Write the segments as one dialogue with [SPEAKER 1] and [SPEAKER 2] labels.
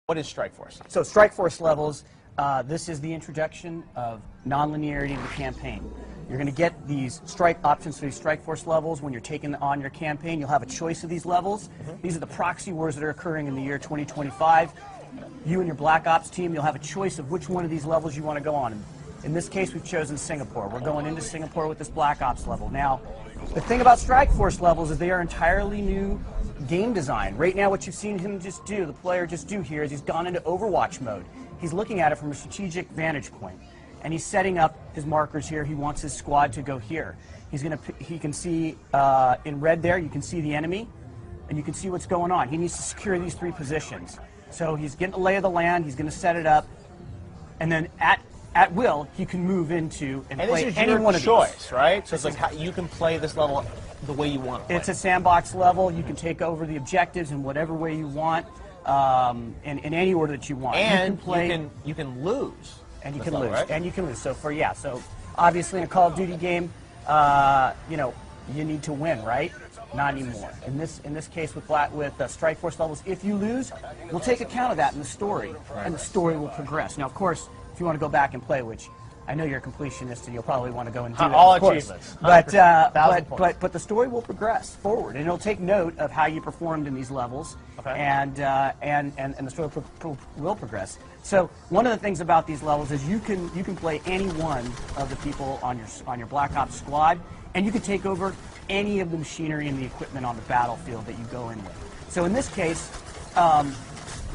[SPEAKER 1] What is Strike Force?
[SPEAKER 2] So Strike Force levels, this is the introduction of non-linearity to the campaign. You're going to get these strike options for these Strike Force levels when you're taking on your campaign. You'll have a choice of these levels. These are the proxy wars that are occurring in the year 2025. You and your Black Ops team, you'll have a choice of which one of these levels you want to go on. In this case, we've chosen Singapore. We're going into Singapore with this Black Ops level. Now, the thing about Strike Force levels is they are entirely new game design. Right now, what you've seen him just do, the player just do here, is he's gone into Overwatch mode. He's looking at it from a strategic vantage point, and he's setting up his markers here. He wants his squad to go here. He can see in red there, you can see the enemy, and you can see what's going on. He needs to secure these 3 positions. So he's getting the lay of the land, he's going to set it up, and then at will, he can move into and play any one of these.
[SPEAKER 1] Choice, right? So it's like how you can play this level the way you want to play.
[SPEAKER 2] It's a sandbox level. You can take over the objectives in whatever way you want, in any order that you want.
[SPEAKER 1] And
[SPEAKER 2] you can
[SPEAKER 1] lose.
[SPEAKER 2] And you can lose.
[SPEAKER 1] Right?
[SPEAKER 2] And you can lose. So so obviously in a Call of Duty game, you need to win, right? Not anymore. In this case with Strike Force levels, if you lose, we'll take account of that in the story, and the story will progress. Now, of course, if you want to go back and play, which I know you're a completionist and you'll probably want to go and do that,
[SPEAKER 1] all
[SPEAKER 2] of course.
[SPEAKER 1] achievements.
[SPEAKER 2] But the story will progress forward, and it'll take note of how you performed in these levels, and the story will progress. So one of the things about these levels is you can play any one of the people on your Black Ops squad, and you can take over any of the machinery and the equipment on the battlefield that you go in with. So in this case,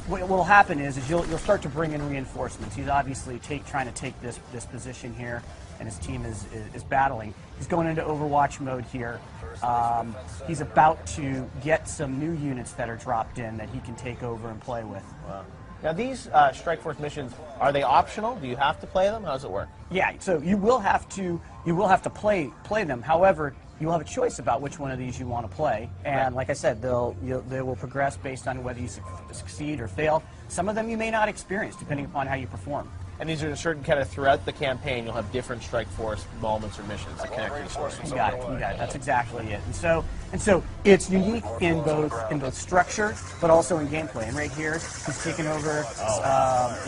[SPEAKER 2] what will happen is you'll start to bring in reinforcements. He's obviously trying to take this position here, and his team is battling. He's going into Overwatch mode here. He's about to get some new units that are dropped in that he can take over and play with.
[SPEAKER 1] Wow. Now these Strike Force missions, are they optional? Do you have to play them? How does it work?
[SPEAKER 2] Yeah, so you will have to play them. However, you will have a choice about which one of these you want to play, and like I said, they will progress based on whether you succeed or fail. Some of them you may not experience, depending upon how you perform.
[SPEAKER 1] And these are certain kind of throughout the campaign, you'll have different Strike Force moments or missions that connect to the story.
[SPEAKER 2] You got it. You got it. That's exactly it. And so it's unique in both structure, but also in gameplay. And right here, he's taken over.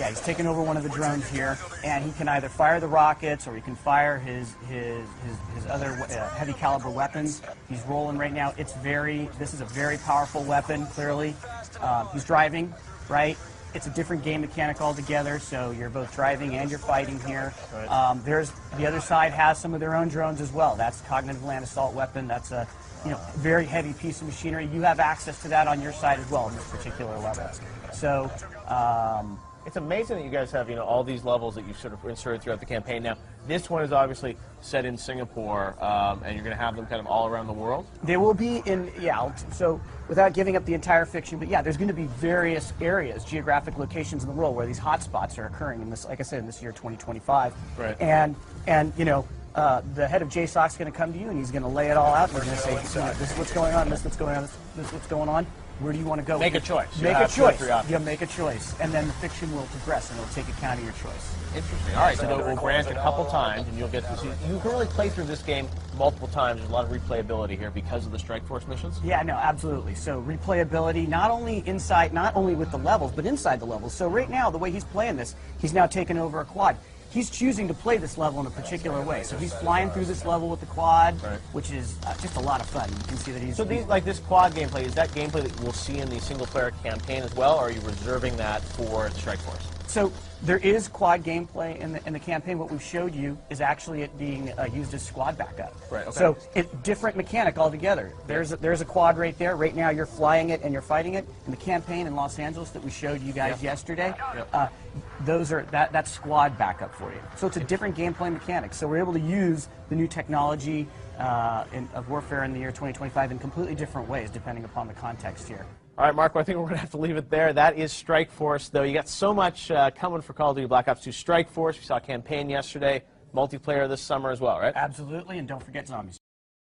[SPEAKER 2] He's taken over one of the drones here, and he can either fire the rockets or he can fire his other heavy caliber weapons. He's rolling right now. This is a very powerful weapon. Clearly, he's driving, right? It's a different game mechanic altogether, so you're both driving and you're fighting here. Right. The other side has some of their own drones as well. That's cognitive land assault weapon. That's a very heavy piece of machinery. You have access to that on your side as well in this particular level. So
[SPEAKER 1] it's amazing that you guys have all these levels that you've sort of inserted throughout the campaign. Now, this one is obviously set in Singapore, and you're going to have them kind of all around the world?
[SPEAKER 2] They will be so without giving up the entire fiction, but there's going to be various areas, geographic locations in the world where these hotspots are occurring in this, like I said, in this year 2025.
[SPEAKER 1] Right.
[SPEAKER 2] And the head of JSOC is going to come to you and he's going to lay it all out. And he's going to say, this is what's going on, this is what's going on, this is what's going on. Where do you want to go?
[SPEAKER 1] Make a choice.
[SPEAKER 2] Make a choice. You make a choice, and then the fiction will progress, and it'll take account of your choice.
[SPEAKER 1] Interesting. All right, so it will branch a couple times, and you'll get to see. You can really play through this game multiple times. There's a lot of replayability here because of the Strike Force missions.
[SPEAKER 2] Yeah, no, absolutely. So replayability, not only with the levels, but inside the levels. So right now, the way he's playing this, he's now taken over a quad. He's choosing to play this level in a particular way. So he's flying through this level with the quad, which is just a lot of fun. You can see that he's...
[SPEAKER 1] So this quad gameplay, is that gameplay that we'll see in the single-player campaign as well, or are you reserving that for Strike Force?
[SPEAKER 2] So there is quad gameplay in the campaign. What we've showed you is actually it being used as squad backup.
[SPEAKER 1] Right, okay.
[SPEAKER 2] So it's different mechanic altogether. There's a quad right there. Right now you're flying it and you're fighting it. In the campaign in Los Angeles that we showed you guys yesterday, that's squad backup for you. So it's a different gameplay mechanic. So we're able to use the new technology of warfare in the year 2025 in completely different ways depending upon the context here.
[SPEAKER 1] All right, Marco, I think we're going to have to leave it there. That is Strike Force, though. You got so much coming for Call of Duty Black Ops 2 Strike Force. We saw a campaign yesterday, multiplayer this summer as well, right?
[SPEAKER 2] Absolutely, and don't forget zombies.